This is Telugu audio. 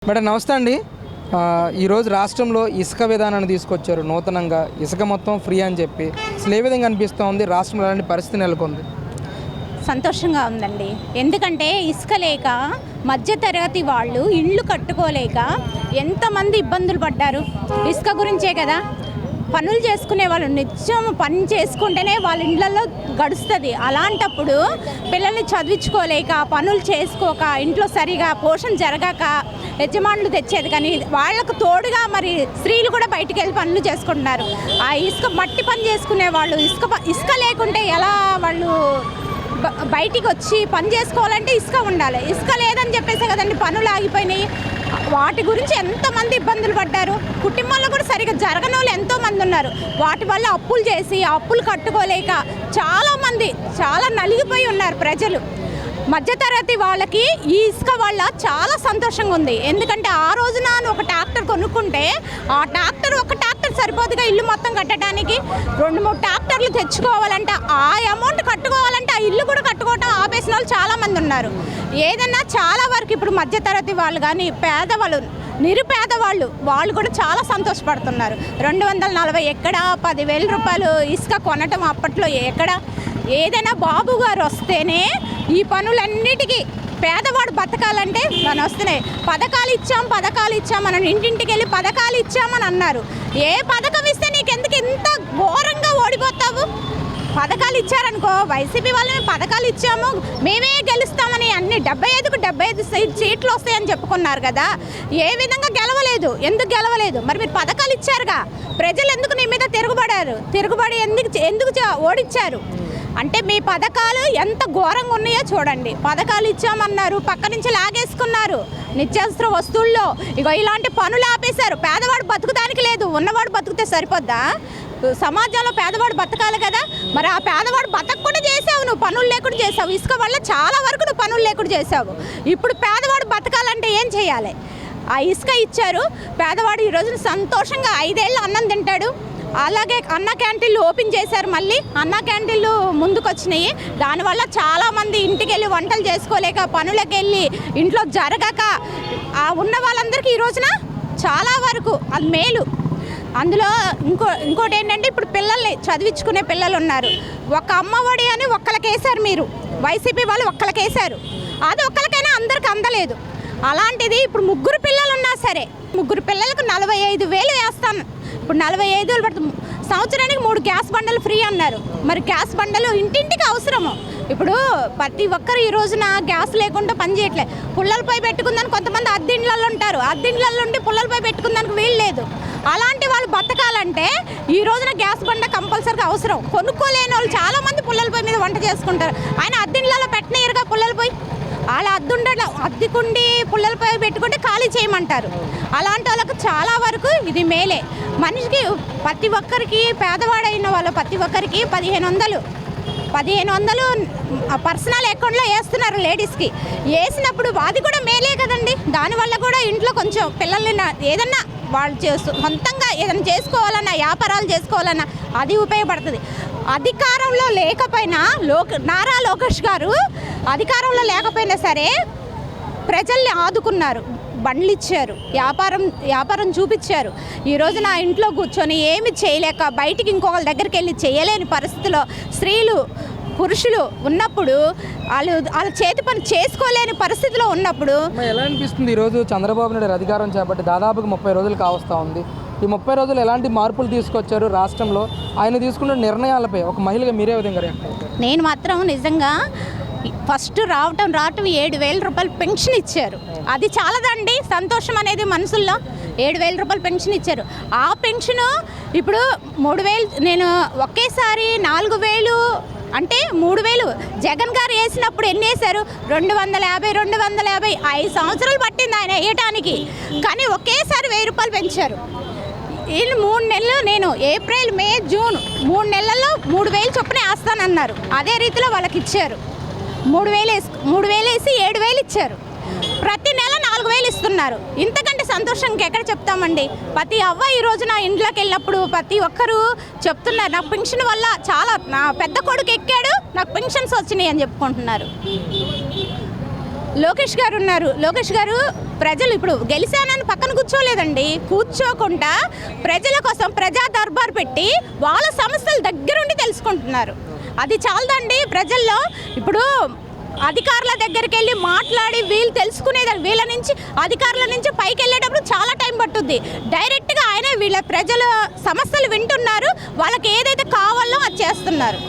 మేడం నమస్తే అండి. ఈరోజు రాష్ట్రంలో ఇసుక విధానాన్ని తీసుకొచ్చారు నూతనంగా. ఇసుక మొత్తం ఫ్రీ అని చెప్పి అసలు ఏ విధంగా అనిపిస్తోంది? రాష్ట్రంలో అలాంటి పరిస్థితి నెలకొంది. సంతోషంగా ఉందండి. ఎందుకంటే ఇసుక లేక మధ్యతరగతి వాళ్ళు ఇళ్ళు కట్టుకోలేక ఎంతమంది ఇబ్బందులు పడ్డారు. ఇసుక గురించే కదా. పనులు చేసుకునే వాళ్ళు నిత్యం పని చేసుకుంటేనే వాళ్ళ ఇళ్ళల్లో గడుస్తుంది. అలాంటప్పుడు పిల్లల్ని చదివించుకోలేక పనులు చేసుకోక ఇంట్లో సరిగా పోషణ జరగక యజమానులు తెచ్చేది, కానీ వాళ్ళకు తోడుగా మరి స్త్రీలు కూడా బయటికి వెళ్ళి పనులు చేసుకుంటున్నారు. ఆ ఇసుక మట్టి పని చేసుకునే వాళ్ళు ఇసుక లేకుంటే ఎలా వాళ్ళు బయటికి వచ్చి పని చేసుకోవాలంటే ఇసుక ఉండాలి. ఇసుక లేదని చెప్పేసి కదండి పనులు ఆగిపోయినాయి. వాటి గురించి ఎంతమంది ఇబ్బందులు పడ్డారు. కుటుంబంలో కూడా సరిగ్గా జరగని వాళ్ళు ఎంతోమంది ఉన్నారు. వాటి వల్ల అప్పులు చేసి అప్పులు కట్టుకోలేక చాలామంది చాలా నలిగిపోయి ఉన్నారు ప్రజలు. మధ్యతరగతి వాళ్ళకి ఈ ఇసుక వల్ల చాలా సంతోషంగా ఉంది. ఎందుకంటే ఆ రోజున ఒక ట్రాక్టర్ కొనుక్కుంటే ఆ ట్రాక్టర్ ఒక ట్రాక్టర్ సరిపోదుగా ఇల్లు మొత్తం కట్టడానికి. 2-3 ట్రాక్టర్లు తెచ్చుకోవాలంటే ఆ అమౌంట్ కట్టుకోవాలంటే ఆ ఇల్లు కూడా కట్టుకోవటం ఆపేసిన వాళ్ళు చాలామంది ఉన్నారు. ఏదన్నా చాలా వరకు ఇప్పుడు మధ్యతరగతి వాళ్ళు కానీ పేదవాళ్ళు నిరుపేద వాళ్ళు కూడా చాలా సంతోషపడుతున్నారు. 240 ఎక్కడ 10,000 రూపాయలు ఇసుక కొనటం అప్పట్లో ఎక్కడ. ఏదైనా బాబు గారు వస్తేనే ఈ పనులన్నిటికీ పేదవాడు బతకాలంటే మనం వస్తున్నాయి. పథకాలు ఇచ్చాం మనం ఇంటింటికి వెళ్ళి పథకాలు ఇచ్చామని అన్నారు. ఏ పథకం ఇస్తే నీకెందుకు ఇంత ఘోరంగా ఓడిపోతావు? పథకాలు ఇచ్చారనుకో, వైసీపీ వాళ్ళు మేము పథకాలు ఇచ్చాము మేమే గెలుస్తామని అన్ని 75కు 75 సీట్లు వస్తాయని చెప్పుకున్నారు కదా. ఏ విధంగా గెలవలేదు. ఎందుకు గెలవలేదు? మరి మీరు పథకాలు ఇచ్చారుగా. ప్రజలు ఎందుకు నీ మీద తిరుగుబడి ఎందుకు ఓడిచ్చారు అంటే మీ పథకాలు ఎంత ఘోరంగా ఉన్నాయో చూడండి. పథకాలు ఇచ్చామన్నారు, పక్క నుంచి లాగేసుకున్నారు. నిత్యావసర వస్తువుల్లో ఇగో ఇలాంటి పనులు ఆపేశారు. పేదవాడు బతుకుతానికి లేదు, ఉన్నవాడు బతుకుతే సరిపోద్దా? సమాజంలో పేదవాడు బతకాలి కదా. మరి ఆ పేదవాడు బతకకుండా చేసావు, నువ్వు పనులు లేకుండా చేసావు. ఇసుక వల్ల చాలా వరకు నువ్వు పనులు లేకుండా చేసావు. ఇప్పుడు పేదవాడు బతకాలంటే ఏం చేయాలి? ఆ ఇసుక ఇచ్చారు. పేదవాడు ఈ రోజున సంతోషంగా 5 ఏళ్ళు అన్నం తింటాడు. అలాగే అన్న క్యాంటీన్లు ఓపెన్ చేశారు. మళ్ళీ అన్న క్యాంటీన్లు ముందుకు వచ్చినాయి. దానివల్ల చాలామంది ఇంటికి వెళ్ళి వంటలు చేసుకోలేక పనులకు వెళ్ళి ఇంట్లో జరగక ఉన్న వాళ్ళందరికీ ఈ రోజున చాలా వరకు అది మేలు. అందులో ఇంకోటి ఏంటంటే ఇప్పుడు పిల్లల్ని చదివించుకునే పిల్లలు ఉన్నారు. ఒక అమ్మఒడి అని ఒక్కరికేసారు. మీరు వైసీపీ వాళ్ళు ఒక్కరికేసారు. అది ఒక్కరికైనా అందరికి అందలేదు. అలాంటిది ఇప్పుడు 3 పిల్లలు ఉన్నా సరే 3 పిల్లలకు 45,000 వేస్తాను. ఇప్పుడు 45,000 పడుతుంది. సంవత్సరానికి 3 గ్యాస్ బండలు ఫ్రీ అన్నారు. మరి గ్యాస్ బండలు ఇంటింటికి అవసరము. ఇప్పుడు ప్రతి ఒక్కరు ఈ రోజున గ్యాస్ లేకుండా పని చేయట్లేదు. పుల్లలపై పెట్టుకుందని కొంతమంది అద్దెండ్లలో ఉంటారు. అద్దెండ్లలో ఉండి పుల్లలపై పెట్టుకుందానికి వీలు లేదు. అలాంటి వాళ్ళు బతకాలంటే ఈ రోజున గ్యాస్ బండ కంపల్సరీగా అవసరం. కొనుక్కోలేని వాళ్ళు చాలామంది పుల్లలపై మీద వంట చేసుకుంటారు. ఆయన అద్దెండ్లలో పెట్టనీయరుగా పుల్లలపై. అలా అద్దెకుండి పుల్లలపై పెట్టుకుంటే ఖాళీ చేయమంటారు. అలాంటి వాళ్ళకు చాలా వరకు ఇది మేలే. మనిషికి ప్రతి ఒక్కరికి పేదవాడైన వాళ్ళు ప్రతి ఒక్కరికి 1,500 పర్సనల్ అకౌంట్లో వేస్తున్నారు లేడీస్కి. వేసినప్పుడు అది కూడా మేలే కదండి. దానివల్ల కూడా ఇంట్లో కొంచెం పిల్లల్ని ఏదన్నా వాళ్ళు సొంతంగా ఏదైనా చేసుకోవాలన్నా వ్యాపారాలు చేసుకోవాలన్నా అది ఉపయోగపడుతుంది. అధికారంలో లేకపోయినా నారా లోకేష్ గారు అధికారంలో లేకపోయినా సరే ప్రజల్ని ఆదుకున్నారు. బండ్లు ఇచ్చారు, వ్యాపారం చూపించారు. ఈరోజు నా ఇంట్లో కూర్చొని ఏమి చేయలేక బయటికి ఇంకొకరి దగ్గరికి వెళ్ళి చేయలేని పరిస్థితిలో స్త్రీలు పురుషులు ఉన్నప్పుడు వాళ్ళ చేతి పని చేసుకోలేని పరిస్థితిలో ఉన్నప్పుడు ఎలా అనిపిస్తుంది? ఈరోజు చంద్రబాబు నాయుడు అధికారం చేపట్టి దాదాపుగా 30 రోజులు కావస్తూ ఉంది. ఈ 30 రోజులు ఎలాంటి మార్పులు తీసుకొచ్చారు రాష్ట్రంలో? ఆయన తీసుకున్న నిర్ణయాలపై ఒక మహిళగా మీరే విధంగా రియాక్ట్ అవుతారు? నేను మాత్రం నిజంగా ఫస్ట్ రావటం 7,000 రూపాయలు పెన్షన్ ఇచ్చారు. అది చాలదండి సంతోషం అనేది మనసుల్లో. 7,000 రూపాయలు పెన్షన్ ఇచ్చారు. ఆ పెన్షను ఇప్పుడు 3,000 నేను ఒకేసారి 4,000 అంటే 3,000 జగన్ గారు వేసినప్పుడు ఎన్ని వేశారు? 250 5 సంవత్సరాలు పట్టింది ఆయన వేయటానికి. కానీ ఒకేసారి 1,000 రూపాయలు పెంచారు. వీళ్ళు 3 నెలలు, నేను ఏప్రిల్ మే జూన్ 3 నెలల్లో 3,000 చొప్పున వేస్తానన్నారు. అదే రీతిలో వాళ్ళకి ఇచ్చారు. 3,000 వేసి 7,000 ఇచ్చారు. ప్రతి నెల 4,000 ఇస్తున్నారు. ఇంతకంటే సంతోషం ఇంకెక్కడ చెప్తామండి? ప్రతి అవ్వ ఈ రోజు నా ఇంట్లోకి వెళ్ళినప్పుడు ప్రతి ఒక్కరూ చెప్తున్నారు, నాకు పెన్షన్ వల్ల చాలా, నా పెద్ద కొడుకు ఎక్కాడు, నాకు పెన్షన్స్ వచ్చినాయి అని చెప్పుకుంటున్నారు. లోకేష్ గారు ఉన్నారు. లోకేష్ గారు ప్రజలు ఇప్పుడు గెలిచానని పక్కన కూర్చోలేదండి, కూర్చోకుండా ప్రజల కోసం ప్రజా దర్బార్ పెట్టి వాళ్ళ సమస్యల దగ్గరుండి తెలుసుకుంటున్నారు. అది చాలదండి. ప్రజల్లో ఇప్పుడు అధికారుల దగ్గరికి వెళ్ళి మాట్లాడి వీళ్ళు తెలుసుకునేదాన్ని, వీళ్ళ నుంచి అధికారుల నుంచి పైకి వెళ్ళేటప్పుడు చాలా టైం పట్టుద్ది. డైరెక్ట్గా ఆయన వీళ్ళ ప్రజల సమస్యలు వింటున్నారు, వాళ్ళకి ఏదైతే కావాలో అది చేస్తున్నారు.